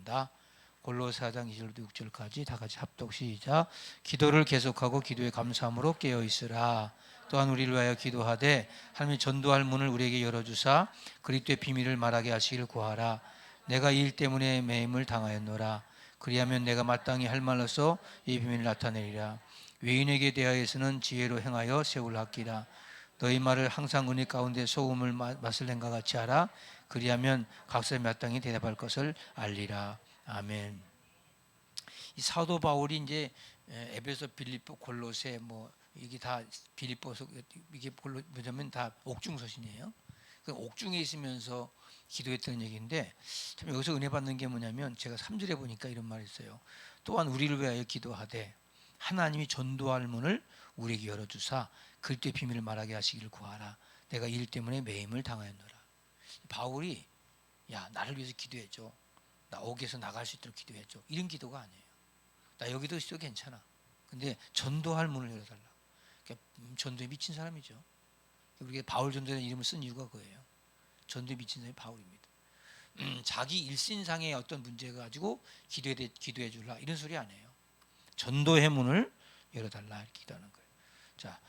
구한다. 골로새 4장 2절부터 6절까지 다 같이 합독 시작. 기도를 계속하고 기도에 감사함으로 깨어 있으라. 또한 우리를 위하여 기도하되 하나님이 전도할 문을 우리에게 열어주사 그리스도의 비밀을 말하게 하시기를 구하라. 내가 이 일 때문에 매임을 당하였노라. 그리하면 내가 마땅히 할 말로서 이 비밀을 나타내리라. 외인에게 대하여서는 지혜로 행하여 세울 학기라. 너희 말을 항상 은혜 가운데 소금을 맛을 낸과 같이 하라. 그리하면 각 사람이 마땅히 대답할 것을 알리라. 아멘. 이 사도 바울이 이제 에베소, 빌립보, 골로새 뭐 이게 다 빌립보서 이게 뭐냐면 다 옥중서신이에요. 그 옥중에 있으면서 기도했던 얘기인데 참 여기서 은혜 받는 게 뭐냐면 제가 3절에 보니까 이런 말이 있어요. 또한 우리를 위하여 기도하되 하나님이 전도할 문을 우리에게 열어주사 그리스도의 비밀을 말하게 하시기를 구하라. 내가 이 일 때문에 매임을 당하였노라. 바울이 야 나를 위해서 기도해줘. 나 옥에서 나갈 수 있도록 기도해줘. 이런 기도가 아니에요. 나 여기도 있어도 괜찮아. 근데 전도할 문을 열어달라. 그러니까 전도에 미친 사람이죠. 우리가 바울 전도라는 이름을 쓴 이유가 그거예요. 전도에 미친 사람이 바울입니다. 자기 일신상의 어떤 문제가 가지고 기도해 줄라 이런 소리 안 해요. 전도의 문을 열어달라 이렇게 기도하는 거예요. 자,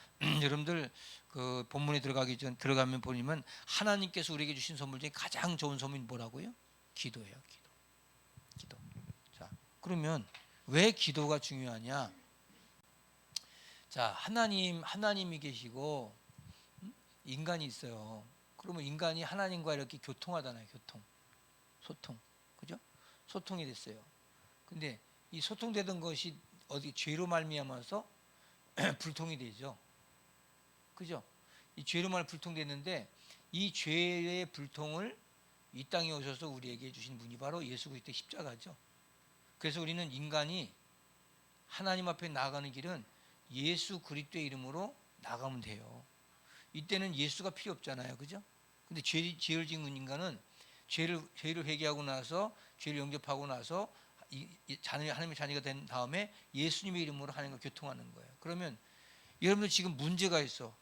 여러분들 그 본문에 들어가면 보면 하나님께서 우리에게 주신 선물 중에 가장 좋은 선물이 뭐라고요? 기도예요. 기도. 자, 그러면 왜 기도가 중요하냐? 자, 하나님이 계시고 인간이 있어요. 그러면 인간이 하나님과 이렇게 교통하잖아요. 소통, 그죠? 소통이 됐어요. 근데 이 소통되던 것이 어디 죄로 말미암아서 불통이 되죠. 그죠? 이 죄로 말 불통됐는데 이 죄의 불통을 이 땅에 오셔서 우리에게 주신 분이 바로 예수 그리스도의 십자가죠. 그래서 우리는 인간이 하나님 앞에 나아가는 길은 예수 그리스도의 이름으로 나가면 돼요. 이때는 예수가 필요 없잖아요. 그죠? 근데 죄를 지은 인간은 죄를 회개하고 나서 죄를 영접하고 나서 하나님의 자녀가 된 다음에 예수님의 이름으로 하나님과 교통하는 거예요. 그러면 여러분들 지금 문제가 있어.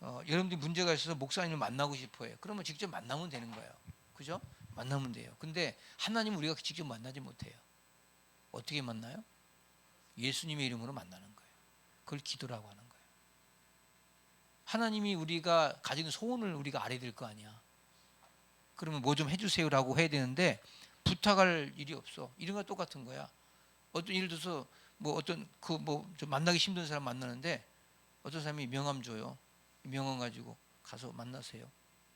여러분들이 문제가 있어서 목사님을 만나고 싶어 해요. 그러면 직접 만나면 되는 거예요. 그죠? 만나면 돼요. 근데 하나님은 우리가 직접 만나지 못해요. 어떻게 만나요? 예수님의 이름으로 만나는 거예요. 그걸 기도라고 하는 거예요. 하나님이 우리가 가진 소원을 우리가 알아야 될 거 아니야. 그러면 뭐 좀 해주세요라고 해야 되는데 부탁할 일이 없어. 이런 거 똑같은 거야. 어떤 예를 들어서 뭐 어떤 좀 만나기 힘든 사람 만나는데 어떤 사람이 명함 줘요. 명함 가지고 가서 만나세요.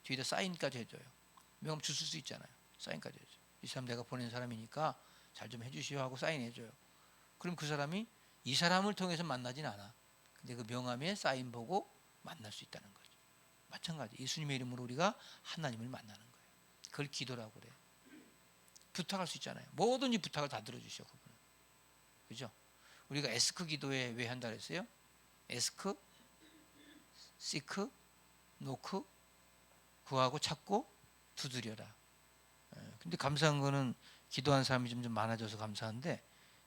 뒤에다 사인까지 해줘요. 명함 주실 수 있잖아요. 사인까지 해줘요. 이 사람 내가 보낸 사람이니까 잘 좀 해주시오 하고 사인해줘요. 그럼 그 사람이 이 사람을 통해서 만나진 않아. 근데 그 명함에 사인 보고 만날 수 있다는 거죠. 마찬가지. 예수님의 이름으로 우리가 하나님을 만나는 거예요. 그걸 기도라고 그래요. 부탁할 수 있잖아요. 뭐든지 부탁을 다 들어주셔 그분은. 그죠? 우리가 에스크 기도에 왜 한다 그랬어요? 에스크, 시크, 노크, 구하고 찾고 두드려라. 근데 감사한 거는 기도한 사람이 좀 많아져서 감사한데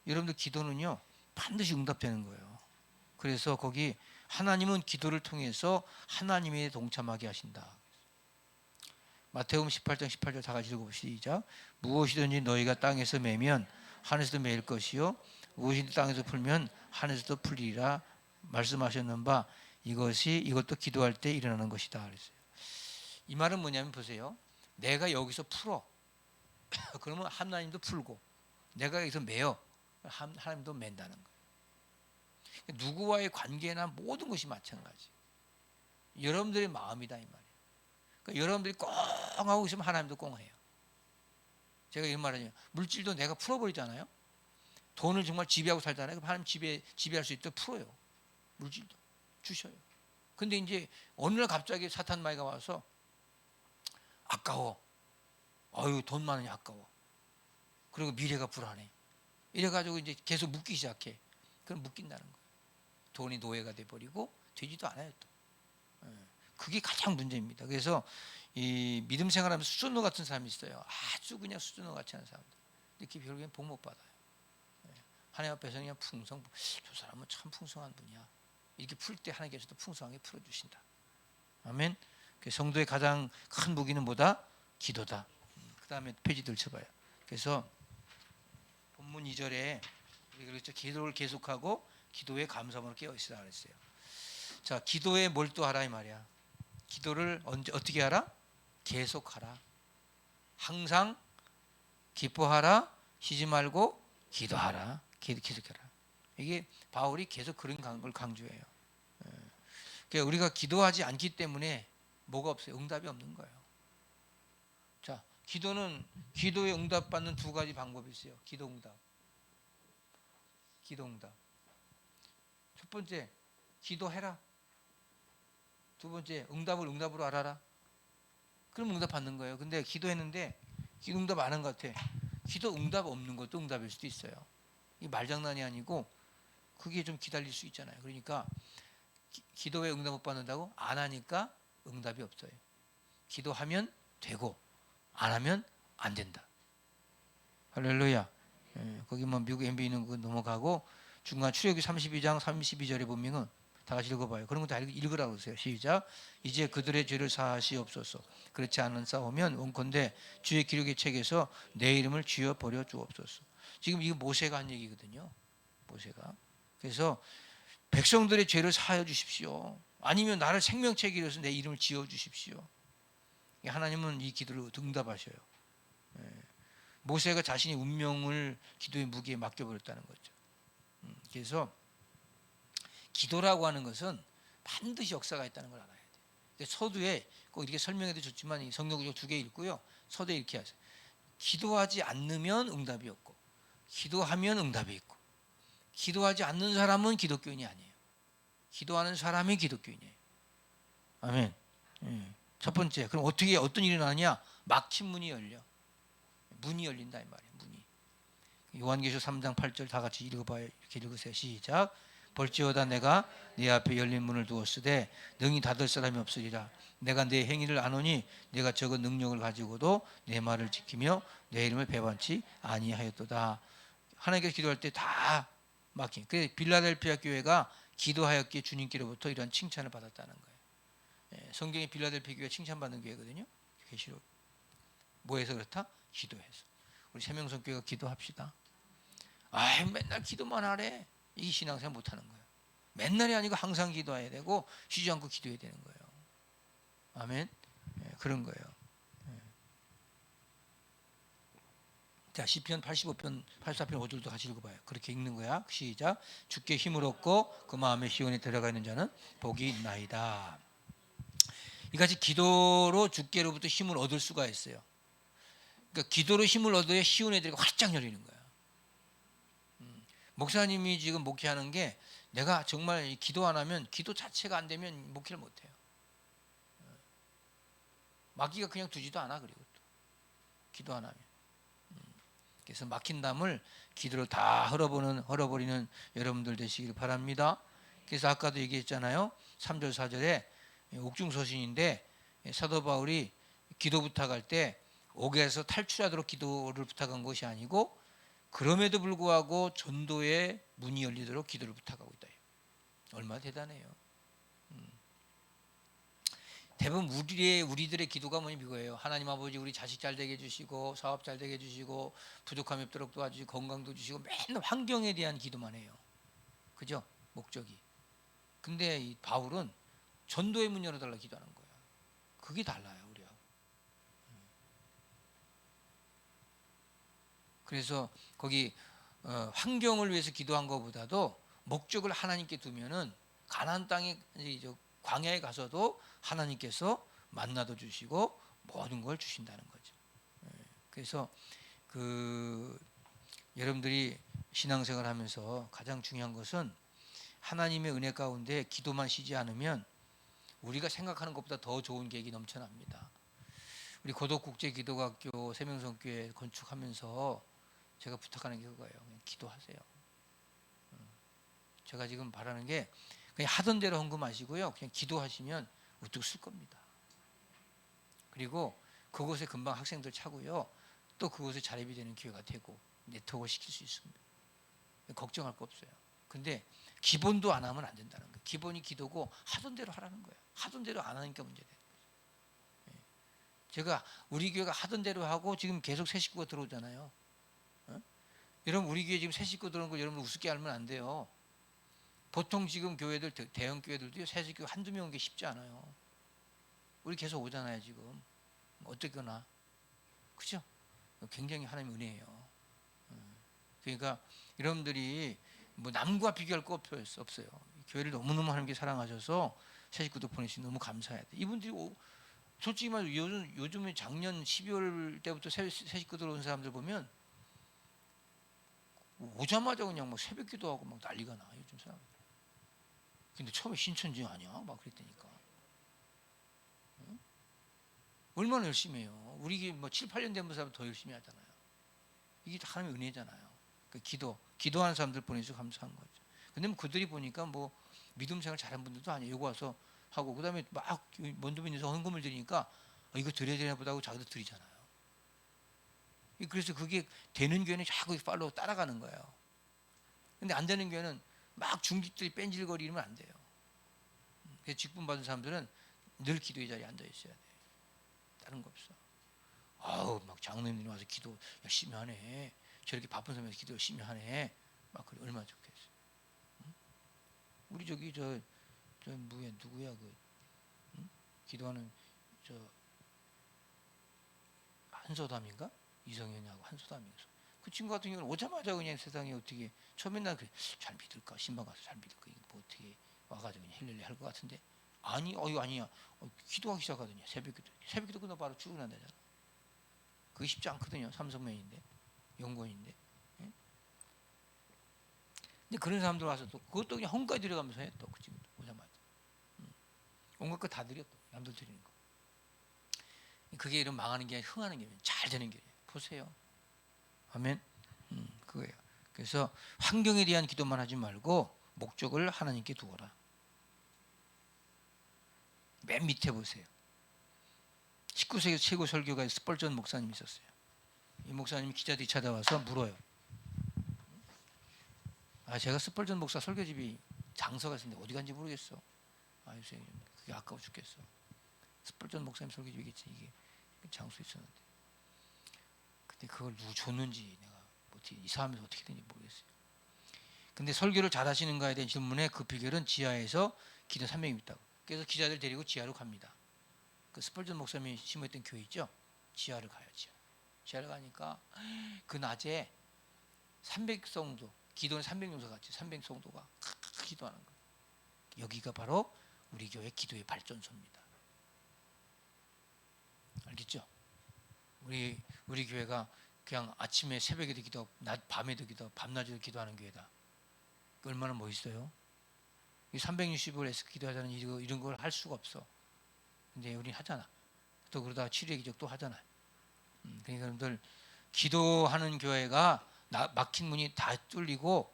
여러분들 기도는요 반드시 응답되는 거예요. 그래서 거기 하나님은 기도를 통해서 하나님에 동참하게 하신다. 마태복음 18장 18절 다 같이 읽어봅시다. 시작. 무엇이든지 너희가 땅에서 매면 하늘에서도 매일 것이요 무엇이든지 땅에서 풀면 하늘에서도 풀리리라 말씀하셨는 바 이것도 기도할 때 일어나는 것이다 그랬어요. 이 말은 뭐냐면 보세요. 내가 여기서 풀어. 그러면 하나님도 풀고 내가 여기서 매어. 하나님도 맨다는 거예요. 누구와의 관계나 모든 것이 마찬가지. 여러분들의 마음이다 이 말이에요. 그러니까 여러분들이 꽁 하고 있으면 하나님도 꽁 해요. 제가 이런 말하냐. 물질도 내가 풀어버리잖아요. 돈을 정말 지배하고 살잖아요. 그럼 하나님 지배할 수 있도록 풀어요. 물질도 주셔요. 근데 이제 어느 날 갑자기 사탄 마귀가 와서 아까워. 돈 많으니 아까워. 그리고 미래가 불안해. 이래가지고 이제 계속 묻기 시작해. 그럼 묶인다는 거예요. 돈이 노예가 돼버리고 되지도 않아요 또. 그게 가장 문제입니다. 그래서 이 믿음 생활하면서 수전노 같은 사람이 있어요. 아주 그냥 수전노 같이 하는 사람들. 이렇게 결국엔 복 못 받아요. 하나님 앞에서 그냥 저 사람은 참 풍성한 분이야. 이렇게 풀 때 하나님께서도 풍성하게 풀어주신다. 아멘. 성도의 가장 큰 무기는 뭐다? 기도다. 그 다음에 페이지들 쳐봐요. 그래서 본문 2절에 그렇죠. 기도를 계속하고 기도에 감사함으로 깨어 있으라 그랬어요. 자, 기도에 몰두하라 이 말이야. 기도를 언제 어떻게 하라? 계속하라. 항상 기뻐하라. 쉬지 말고 기도하라. 계속해라. 이게 바울이 계속 그런 걸 강조해요. 그러니까 우리가 기도하지 않기 때문에 뭐가 없어요? 응답이 없는 거예요. 자, 기도에 응답받는 두 가지 방법이 있어요. 기도 응답. 첫 번째, 기도해라. 두 번째, 응답을 응답으로 알아라. 그럼 응답 받는 거예요. 근데 기도했는데 기도 응답 안 한 것 같아. 기도 응답 없는 것도 응답일 수도 있어요. 이 말장난이 아니고 그게 좀 기다릴 수 있잖아요. 그러니까 기도에 응답 못 받는다고 안 하니까 응답이 없어요. 기도하면 되고 안 하면 안 된다. 할렐루야. 거기 뭐 미국 MB 있는 거 넘어가고 중간 출애굽기 32장 32절에 보면은 다 같이 읽어봐요. 그런 거 다 읽으라고 그러세요. 시작. 이제 그들의 죄를 사하시옵소서. 그렇지 않은 싸우면 원컨대 주의 기록의 책에서 내 이름을 지워 버려 주옵소서. 지금 이거 모세가 한 얘기거든요. 모세가. 그래서 백성들의 죄를 사하여 주십시오. 아니면 나를 생명책에 이어서 내 이름을 지어 주십시오. 하나님은 이 기도를 응답하셔요. 모세가 자신의 운명을 기도의 무게에 맡겨버렸다는 거죠. 그래서 기도라고 하는 것은 반드시 역사가 있다는 걸 알아야 돼요. 서두에 꼭 이렇게 설명해도 좋지만 이 성경 구절 2개 읽고요. 서두에 이렇게 하세요. 기도하지 않으면 응답이 없고 기도하면 응답이 있고 기도하지 않는 사람은 기독교인이 아니에요. 기도하는 사람이 기독교인이에요. 아멘. 첫 번째, 그럼 어떤 일이 나느냐? 막힌 문이 열려. 문이 열린다 이 말이에요. 문이. 요한계시록 3장 8절 다 같이 읽어봐요. 이렇게 읽으세요. 시작. 볼지어다 내가 네 앞에 열린 문을 두었으되 능히 닫을 사람이 없으리라. 내가 내 행위를 아노니 내가 적은 능력을 가지고도 내 말을 지키며 내 이름을 배반치 아니하였도다. 하나님께서 기도할 때 다 막힌. 그래서 빌라델피아 교회가 기도하였기에 주님께로부터 이런 칭찬을 받았다는 거예요. 성경의 빌라델피아 교회가 칭찬받는 교회거든요. 계시록. 뭐해서 그렇다? 기도해서. 우리 세명성교회가 기도합시다. 맨날 기도만 하래. 이 신앙생활 못하는 거예요. 맨날이 아니고 항상 기도해야 되고 쉬지 않고 기도해야 되는 거예요. 아멘. 그런 거예요. 자, 시편 85편 84편 5절도 같이 읽어봐요. 그렇게 읽는 거야. 시작. 주께 힘을 얻고 그 마음에 시온에 들어가 있는 자는 복이 있나이다. 이같이 기도로 주께로부터 힘을 얻을 수가 있어요. 그러니까 기도로 힘을 얻어야 시온의 들이 활짝 열리는 거야. 목사님이 지금 목회하는 게 내가 정말 기도 안 하면 기도 자체가 안 되면 목회를 못 해요. 마귀가 그냥 두지도 않아. 그리고 또 기도 안 하면. 그래서 막힌 담을 기도로 다 헐어버리는 여러분들 되시길 바랍니다. 그래서 아까도 얘기했잖아요. 3절 4절에 옥중서신인데 사도 바울이 기도 부탁할 때 옥에서 탈출하도록 기도를 부탁한 것이 아니고 그럼에도 불구하고 전도의 문이 열리도록 기도를 부탁하고 있다. 얼마나 대단해요. 대부분 우리들의 기도가 뭐냐 이거예요. 하나님 아버지 우리 자식 잘 되게 해주시고 사업 잘 되게 해주시고 부족함이 없도록 도와주시고 건강도 주시고 맨날 환경에 대한 기도만 해요. 그죠? 목적이. 근데 이 바울은 전도의 문 열어달라 기도하는 거야. 그게 달라요 우리하고. 그래서 거기 환경을 위해서 기도한 것보다도 목적을 하나님께 두면은 가나안 땅에 광야에 가서도 하나님께서 만나도 주시고 모든 걸 주신다는 거죠. 그래서 여러분들이 신앙생활 하면서 가장 중요한 것은 하나님의 은혜 가운데 기도만 쉬지 않으면 우리가 생각하는 것보다 더 좋은 계획이 넘쳐납니다. 우리 고덕국제기도학교 세명성교회 건축하면서 제가 부탁하는 게 그거예요. 그냥 기도하세요. 제가 지금 바라는 게 그냥 하던 대로 헌금하시고요. 그냥 기도하시면 우뚝 쓸 겁니다. 그리고 그곳에 금방 학생들 차고요. 또 그곳에 자립이 되는 기회가 되고 네트워크를 시킬 수 있습니다. 걱정할 거 없어요. 근데 기본도 안 하면 안 된다는 거예요. 기본이 기도고 하던 대로 하라는 거예요. 하던 대로 안 하니까 문제돼요. 제가 우리 교회가 하던 대로 하고 지금 계속 새 식구가 들어오잖아요. 여러분 우리 교회 지금 새 식구 들어오는 거 여러분 우습게 알면 안 돼요. 보통 지금 교회들 대형 교회들도 새 식구 한두 명 오는 게 쉽지 않아요. 우리 계속 오잖아요 지금. 어쨌거나 그죠? 굉장히 하나님의 은혜예요. 그러니까 여러분들이 뭐 남과 비교할 거 없어요. 교회를 너무너무 하나님께 사랑하셔서 새 식구도 보내주시 너무 감사해야 돼. 이분들이 솔직히 말해 요즘에 작년 12월 때부터 새 식구들 온 사람들 보면 오자마자 그냥 막 새벽 기도하고 막 난리가 나 요즘 사람들. 근데 처음에 신천지 아니야? 막 그랬다니까. 응? 얼마나 열심히 해요. 우리 뭐 7, 8년 된 사람 더 열심히 하잖아요. 이게 다 하나님의 은혜잖아요. 그 기도하는 사람들 보내서 감사한 거죠. 근데 뭐 그들이 보니까 뭐 믿음 생활 잘한 분들도 아니에요. 여기 와서 하고 그다음에 막 먼도민에서 헌금을 드리니까 이거 드려야 되나 보다 하고 자기도 드리잖아요. 그래서 그게 되는 교회는 자꾸 팔로우 따라가는 거예요. 근데 안 되는 교회는 막 중직들이 뺀질거리면 안 돼요. 그래서 직분 받은 사람들은 늘 기도의 자리에 앉아 있어야 돼. 다른 거 없어. 아우 막 장로님들이 와서 기도 열심히 하네. 저렇게 바쁜 사람에서 기도 열심히 하네. 막 그래 얼마나 좋겠어. 응? 우리 저기 저 누구야 그 응? 기도하는 저 한소담인가 이성현이하고 한소담인가 그 친구 같은 경우는 오자마자 그냥 세상에 어떻게 처음엔 난 그래 잘 믿을까 신방 가서 잘 믿을까 이거 뭐 어떻게 와가지고 그냥 힐렐레 할 것 같은데 아니 이거 아니야 기도하기 시작하더니 새벽기도 끝나고 바로 출근한다잖아. 그게 쉽지 않거든요. 삼성맨인데 연구원인데. 예? 근데 그런 사람들 와서 또 그것도 그냥 헌까지 들어가면서 해 또 그 친구도 오자마자 온갖 거 다 드려 또 남들 드리는 거. 그게 이런 망하는 게 아니라 흥하는 게 아니라 잘 되는 게 보세요. 아멘. 그거예요. 그래서 환경에 대한 기도만 하지 말고 목적을 하나님께 두어라. 맨 밑에 보세요. 19세기 최고 설교가 스펄전 목사님이 있었어요. 이 목사님이 기자들이 찾아와서 물어요. 제가 스펄전 목사 설교집이 장서가 있었는데 어디 간지 모르겠어. 요새 그게 아까워 죽겠어. 스펄전 목사님 설교집이겠지 이게 장소 있었는데. 근데 그걸 누구 줬는지 내가 어떻게 이사하면서 어떻게 된지 모르겠어요. 근데 설교를 잘하시는가에 대한 질문에 그 비결은 지하에서 기도 300명 있다고. 그래서 기자들 데리고 지하로 갑니다. 그 스펄전 목사님이 심어있던 교회 있죠? 지하를 가요. 지하를 가니까 그 낮에 300성도 기도는 300명서 같이 300성도가 기도하는 거예요. 여기가 바로 우리 교회 기도의 발전소입니다. 알겠죠? 우리 교회가 그냥 아침에 새벽에도 기도, 밤에도 기도, 밤낮에도 기도하는 교회다. 얼마나 멋있어요? 360을 해서 기도하자는 이런 걸 할 수가 없어. 근데 우리 하잖아. 또 그러다가 치료의 기적도 하잖아요. 그러니까 여러분들 기도하는 교회가 막힌 문이 다 뚫리고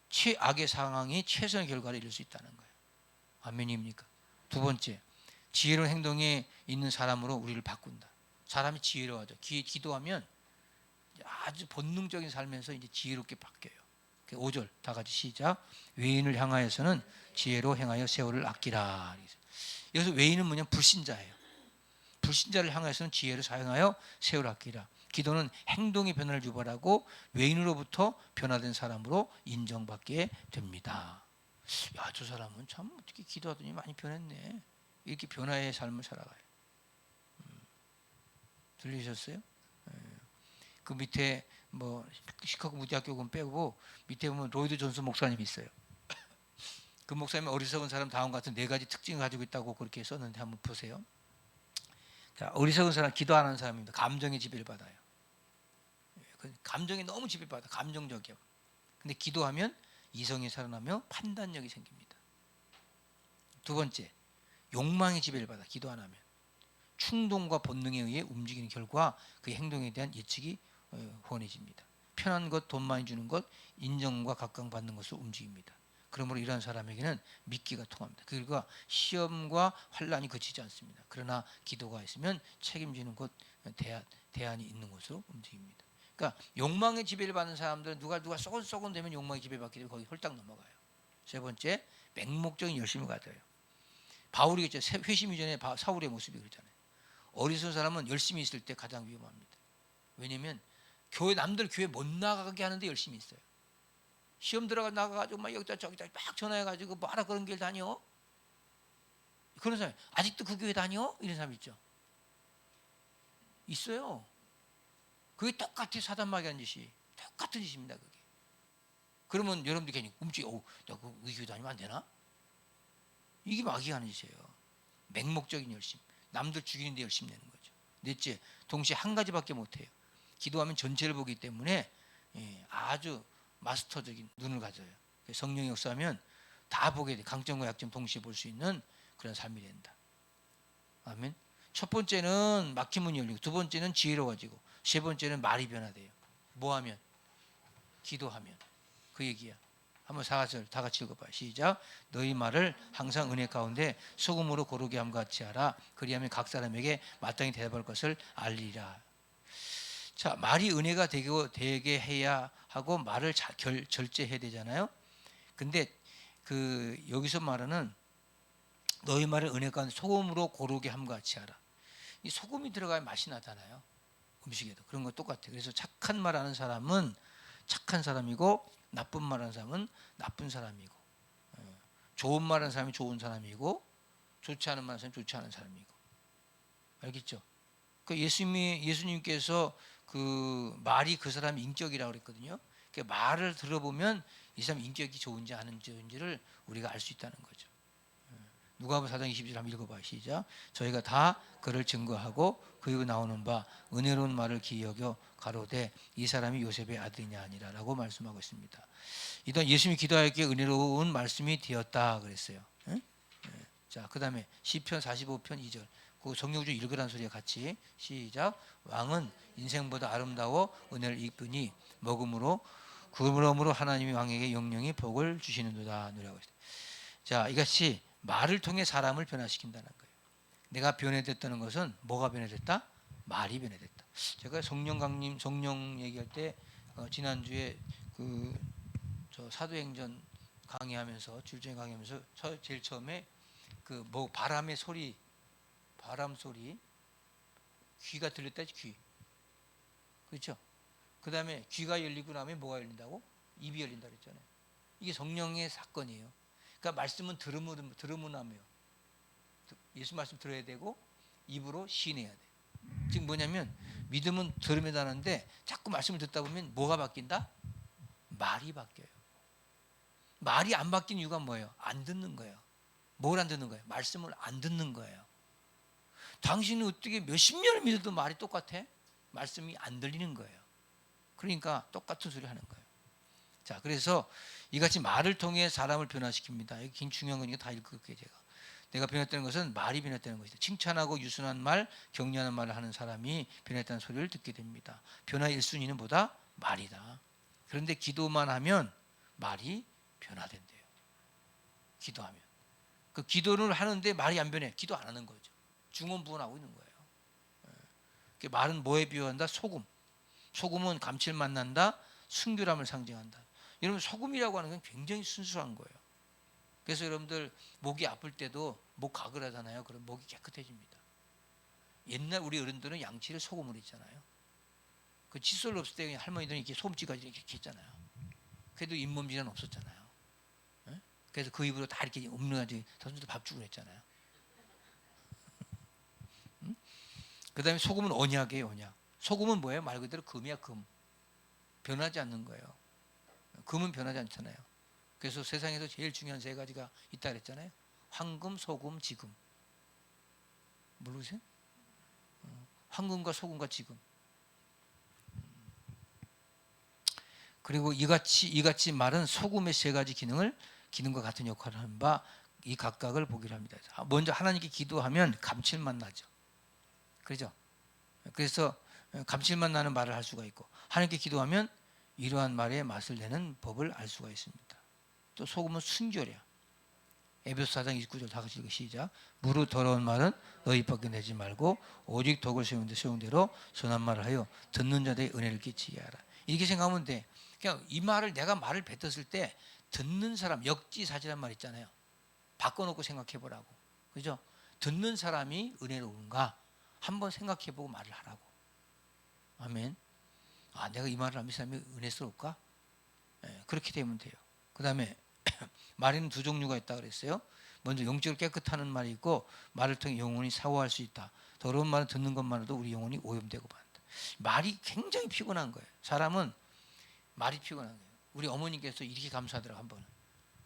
최악의 상황이 최선의 결과를 이룰 수 있다는 거예요. 아멘입니까? 두 번째, 지혜로운 행동에 있는 사람으로 우리를 바꾼다. 사람이 지혜로워져. 기도하면 아주 본능적인 삶에서 이제 지혜롭게 바뀌어요. 5절 다 같이 시작. 외인을 향하여서는 지혜로 행하여 세월을 아끼라. 여기서 외인은 뭐냐 불신자예요. 불신자를 향해서는 지혜를 사용하여 세월을 아끼라. 기도는 행동의 변화를 유발하고 외인으로부터 변화된 사람으로 인정받게 됩니다. 저 사람은 참 어떻게 기도하더니 많이 변했네. 이렇게 변화의 삶을 살아가요. 들리셨어요? 그 밑에 뭐 시카고 무디학교군 빼고 밑에 보면 로이드 존스 목사님이 있어요. 그 목사님이 어리석은 사람 다음 같은 4가지 특징을 가지고 있다고 그렇게 썼는데 한번 보세요. 자, 어리석은 사람 기도 안 하는 사람입니다. 감정에 지배를 받아요. 감정에 너무 지배받아. 감정적이야. 근데 기도하면 이성이 살아나며 판단력이 생깁니다. 두 번째, 욕망의 지배를 받아. 기도 안 하면 충동과 본능에 의해 움직이는 결과 그 행동에 대한 예측이 훤해집니다. 편한 것, 돈 많이 주는 것, 인정과 각광받는 것을 움직입니다. 그러므로 이러한 사람에게는 믿기가 통합니다. 그리고 시험과 환란이 그치지 않습니다. 그러나 기도가 있으면 책임지는 것, 대안이 있는 것으로 움직입니다. 그러니까 욕망의 지배를 받는 사람들은 누가 쏘곤 되면 욕망의 지배받게 되면 거기 홀딱 넘어가요. 세 번째, 맹목적인 열심을 가져요. 바울이 그랬죠. 회심 이전에 사울의 모습이 그렇잖아요. 어리석은 사람은 열심히 있을 때 가장 위험합니다. 왜냐하면 남들 교회 못 나가게 하는데 열심히 있어요. 시험 나가가지고 막 여기다 저기다 막 전화해가지고 뭐하라 그런 길 다녀? 그런 사람 아직도 그 교회 다녀? 이런 사람 있죠. 있어요. 그게 똑같이 사단마귀 하는 짓이 똑같은 짓입니다. 그게. 그러면 여러분들 괜히 움직여. 내가 그 교회 다니면 안 되나? 이게 마귀가 하는 짓이에요. 맹목적인 열심. 남들 죽이는 데 열심 내는 거죠. 넷째, 동시에 한 가지밖에 못해요. 기도하면 전체를 보기 때문에 아주 마스터적인 눈을 가져요. 성령이 역사하면 다 보게 돼. 강점과 약점 동시에 볼 수 있는 그런 삶이 된다. 아멘. 첫 번째는 막힌 문이 열리고, 두 번째는 지혜로워지고, 세 번째는 말이 변화돼요. 뭐 하면? 기도하면. 그 얘기야. 한번 4절 다 같이 읽어봐요. 시작. 너희 말을 항상 은혜 가운데 소금으로 고르게 함 같이 하라. 그리하면 각 사람에게 마땅히 대답할 것을 알리라. 자, 말이 은혜가 되게 해야 하고 말을 절제해야 되잖아요. 근데 여기서 말하는 너희 말을 은혜 가운데 소금으로 고르게 함 같이 하라. 이 소금이 들어가야 맛이 나잖아요. 음식에도. 그런 거 똑같아요. 그래서 착한 말 하는 사람은 착한 사람이고, 나쁜 말 하는 사람은 나쁜 사람이고, 좋은 말 하는 사람이 좋은 사람이고, 좋지 않은 말 하는 사람이 좋지 않은 사람이고. 알겠죠? 그 예수님께서 그 말이 그 사람 인격이라고 그랬거든요. 그 말을 들어보면 이 사람 인격이 좋은지 안 좋은지를 우리가 알 수 있다는 거죠. 누가복음 4장 22절 한번 읽어봐요. 시작. 저희가 다 그를 증거하고 그리고 나오는 바 은혜로운 말을 기여겨 가로되 이 사람이 요셉의 아들이냐 아니라라고 말씀하고 있습니다. 이던 예수님이 기도하였기에 은혜로운 말씀이 되었다 그랬어요. 응? 자, 그다음에 시편 45편 2절. 그 성경주 읽으라는 소리에 같이 시작. 왕은 인생보다 아름다워 은혜를 입으니 먹음으로 그러므로 하나님이 왕에게 영영이 복을 주시는도다 노래하고 있어요. 자, 이것이 말을 통해 사람을 변화시킨다는 거예요. 내가 변해됐다는 것은 뭐가 변해됐다? 말이 변해됐다. 제가 성령 얘기할 때 지난주에 저 사도행전 강의하면서 출전 강의하면서 제일 처음에 바람 소리 귀가 들렸다지 귀. 그렇죠? 그다음에 귀가 열리고 나면 뭐가 열린다고? 입이 열린다 그랬잖아요. 이게 성령의 사건이에요. 그러니까 말씀은 들으면 하며 예수 말씀 들어야 되고 입으로 시인해야 돼. 지금 뭐냐면 믿음은 들으면 하는데 자꾸 말씀을 듣다 보면 뭐가 바뀐다? 말이 바뀌어요. 말이 안 바뀐 이유가 뭐예요? 안 듣는 거예요. 뭘 안 듣는 거예요? 말씀을 안 듣는 거예요. 당신은 어떻게 몇십 년을 믿어도 말이 똑같아? 말씀이 안 들리는 거예요. 그러니까 똑같은 소리 하는 거예요. 자, 그래서 이같이 말을 통해 사람을 변화시킵니다. 여기 긴 중요한 거니까 다 읽을게요, 제가. 내가 변했다는 것은 말이 변했다는 것이다. 칭찬하고 유순한 말, 격려하는 말을 하는 사람이 변했다는 소리를 듣게 됩니다. 변화의 1순위는 뭐다? 말이다. 그런데 기도만 하면 말이 변화된대요. 기도하면. 그 기도를 하는데 말이 안 변해. 기도 안 하는 거죠. 중언부언하고 있는 거예요. 말은 뭐에 비유한다? 소금. 소금은 감칠맛 난다. 순결함을 상징한다. 여러분, 소금이라고 하는 건 굉장히 순수한 거예요. 그래서 여러분들 목이 아플 때도 목 가글 하잖아요. 그럼 목이 깨끗해집니다. 옛날 우리 어른들은 양치를 소금으로 했잖아요. 그 칫솔 없을 때 할머니들은 이렇게 소금찌가지 이렇게 했잖아요. 그래도 잇몸 질환 없었잖아요. 네? 그래서 그 입으로 다 이렇게 음료하지 선수들 밥 주고 그랬잖아요. 응? 그 다음에 소금은 언약이에요. 언약. 소금은 뭐예요? 말 그대로 금이야. 금. 변하지 않는 거예요. 금은 변하지 않잖아요. 그래서 세상에서 제일 중요한 세 가지가 있다 그랬잖아요. 황금, 소금, 지금. 모르세요? 황금과 소금과 지금. 그리고 이같이 말은 소금의 세 가지 기능과 같은 역할을 하는 바 이 각각을 보기로 합니다. 먼저 하나님께 기도하면 감칠맛 나죠. 그렇죠? 그래서 감칠맛 나는 말을 할 수가 있고, 하나님께 기도하면 이러한 말의 맛을 내는 법을 알 수가 있습니다. 또 소금은 순결이야. 에베소 4장 29절 다 같이 읽어 시작. 무릇 더러운 말은 너희 입 밖에 내지 말고 오직 덕을 세운 대로 선한 말을 하여 듣는 자들의 은혜를 끼치게 하라. 이렇게 생각하면 돼. 그냥 이 말을 내가 말을 뱉었을 때 듣는 사람, 역지사지란 말 있잖아요. 바꿔놓고 생각해보라고. 그죠? 듣는 사람이 은혜로운가 한번 생각해보고 말을 하라고. 아멘. 아, 내가 이 말을 하면 이 사람이 은혜스러울까? 그렇게 되면 돼요. 그 다음에 말에는 두 종류가 있다 그랬어요. 먼저 영적으로 깨끗하는 말이 있고, 말을 통해 영혼이 사고할 수 있다. 더러운 말을 듣는 것만으로도 우리 영혼이 오염되고 만다. 말이 굉장히 피곤한 거예요. 사람은 말이 피곤한 거예요. 우리 어머니께서 이렇게 감사하더라고 한 번은.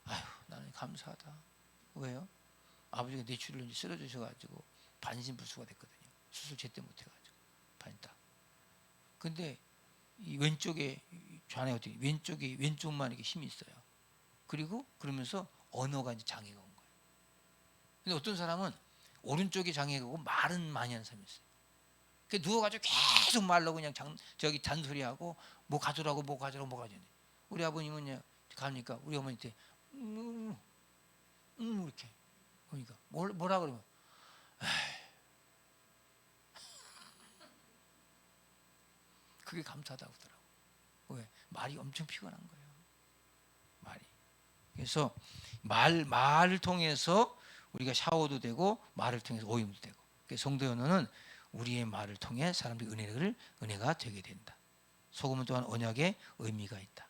아유, 나는 감사하다. 왜요? 아버지가 뇌출혈로 쓰러지셔가지고 반신불수가 됐거든요. 수술 제때 못해가지고 반다. 근데 이 왼쪽에 좌뇌 어떻게 왼쪽에 왼쪽만 이렇게 힘이 있어요. 그리고 그러면서 언어가 이제 장애가 온 거예요. 근데 어떤 사람은 오른쪽에 장애가 오고 말은 많이 하는 사람이 있어요. 그 누워가지고 계속 말로 그냥 저기 잔소리하고 뭐 가져라고 뭐 가져라고 뭐 가져야 돼. 우리 아버님은 가니까 우리 어머니한테 이렇게 그러니까 뭐라 그러면 그게 감사하다고 하더라고. 왜? 말이 엄청 피곤한 거예요. 말이. 그래서 말을 통해서 우리가 샤워도 되고 말을 통해서 오염도 되고. 그래서 성도 연호는 우리의 말을 통해 사람들이 은혜가 되게 된다. 소금은 또한 언약의 의미가 있다.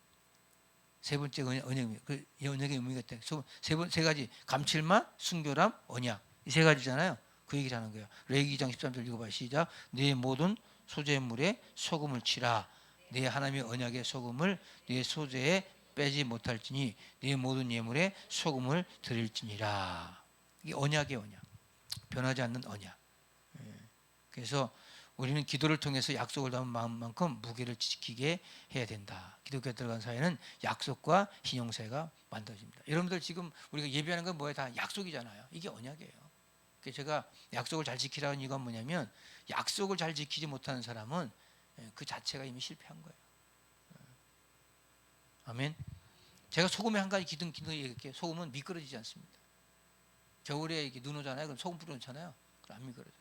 세 번째 언약의 의미가 있다. 세 가지 감칠맛, 순결함, 언약 이 세 가지잖아요. 그 얘기를 하는 거예요. 레위기장 13절 읽어봐요. 시작. 네 모든 소재물에 소금을 치라. 네 하나님의 언약의 소금을 네 소재에 빼지 못할지니 네 모든 예물에 소금을 드릴지니라. 이게 언약의 언약. 변하지 않는 언약. 그래서 우리는 기도를 통해서 약속을 담은 마음만큼 무게를 지키게 해야 된다. 기독교에 들어간 사회는 약속과 신용사회가 만들어집니다. 여러분들 지금 우리가 예배하는 건 뭐예요? 다 약속이잖아요. 이게 언약이에요. 그래서 제가 약속을 잘 지키라는 이유가 뭐냐면 약속을 잘 지키지 못하는 사람은 그 자체가 이미 실패한 거예요. 아멘. 제가 소금에 한 가지 기도 얘기할게요. 소금은 미끄러지지 않습니다. 겨울에 이렇게 눈 오잖아요. 그럼 소금 뿌려놓잖아요. 그럼 안 미끄러져요.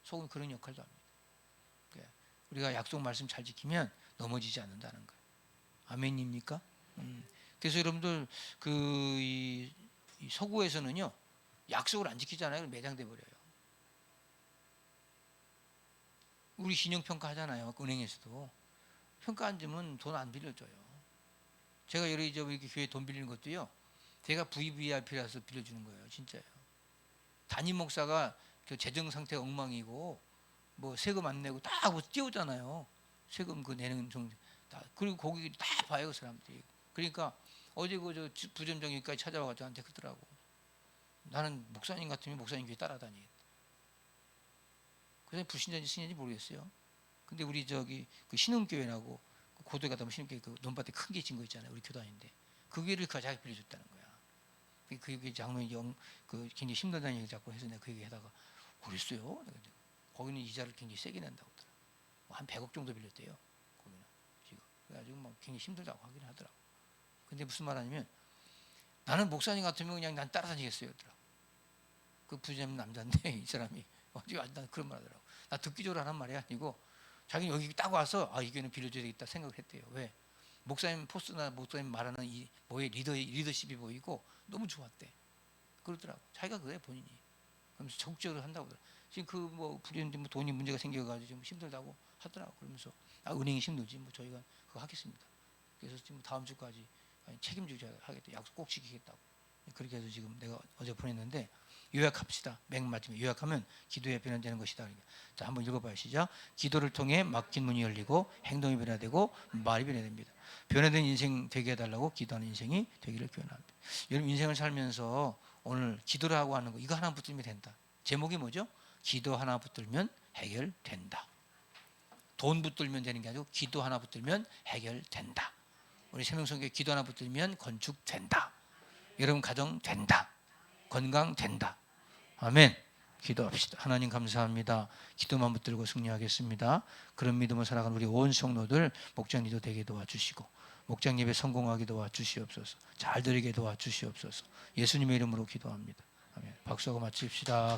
소금이 그런 역할도 합니다. 우리가 약속 말씀 잘 지키면 넘어지지 않는다는 거예요. 아멘입니까? 그래서 여러분들 이 서구에서는요 약속을 안 지키잖아요. 매장돼 버려요. 우리 신용평가 하잖아요. 은행에서도 평가 안 주면 돈 안 빌려줘요. 제가 이렇게 교회 돈 빌리는 것도요. 제가 VVIP라서 빌려주는 거예요. 진짜요. 담임 목사가 그 재정 상태가 엉망이고 뭐 세금 안 내고 다 하고 띄우잖아요. 세금 그 내는 정 다. 그리고 거기 다 봐요 그 사람들이. 그러니까 어제 그 저 부점장 여기까지 찾아와서 저한테 그러더라고. 나는 목사님 같으면 목사님 교회 따라다니겠다. 그래서 불신자인지 신인지 모르겠어요. 근데 우리 저기 그 신흥교회라고 고도에 가다 보면 신흥교회 그 논밭에 큰 게 진 거 있잖아요. 우리 교단인데 그 교회를 자기 빌려줬다는 거야. 그 얘기 장로님 그 굉장히 힘들다는 얘기 자꾸 해서 내가 그 얘기 하다가 그랬어요. 거기는 이자를 굉장히 세게 낸다고 하더라고. 한 100억 정도 빌렸대요. 거기는 지금. 그래가지고 막 굉장히 힘들다고 하긴 하더라고. 근데 무슨 말 하냐면 나는 목사님 같으면 그냥 난 따라다니겠어요. 그 부자님 남자인데 이 사람이 난 그런 말 하더라고. 나 듣기적으로 하는 말이 아니고 자기는 여기 딱 와서 이 교회는 빌려줘야 되겠다 생각을 했대요. 왜? 목사님 포스나 목사님 말하는 이 뭐의 리더십이 보이고 너무 좋았대. 그러더라고. 자기가 그래 본인이. 그러면서 적극적으로 한다고 그러더라고. 지금 그 뭐 부리는데 뭐 돈이 문제가 생겨가지고 좀 힘들다고 하더라고. 그러면서 은행이 힘들지 뭐 저희가 그거 하겠습니다. 그래서 지금 다음 주까지 책임지고 하겠다. 약속 꼭 지키겠다고. 그렇게 해서 지금 내가 어제 보냈는데 요약합시다. 맨 마지막에 요약하면 기도에 변화되는 것이다. 자, 한번 읽어봐요. 시작. 기도를 통해 막힌 문이 열리고 행동이 변화되고 말이 변화됩니다. 변화된 인생 되게 해달라고 기도하는 인생이 되기를 기원합니다. 여러분 인생을 살면서 오늘 기도를 하고 하는 거 이거 하나 붙들면 된다. 제목이 뭐죠? 기도 하나 붙들면 해결된다. 돈 붙들면 되는 게 아니고 기도 하나 붙들면 해결된다. 우리 생명성교회 기도 하나 붙들면 건축된다. 여러분 가정 된다. 건강 된다. 아멘. 기도합시다. 하나님 감사합니다. 기도만 붙들고 승리하겠습니다. 그런 믿음을 살아가는 우리 온 성도들 목장님도 되게 도와주시고 목장 예배 성공하게 도와주시옵소서. 잘 드리게 도와주시옵소서. 예수님의 이름으로 기도합니다. 아멘. 박수하고 마칩시다.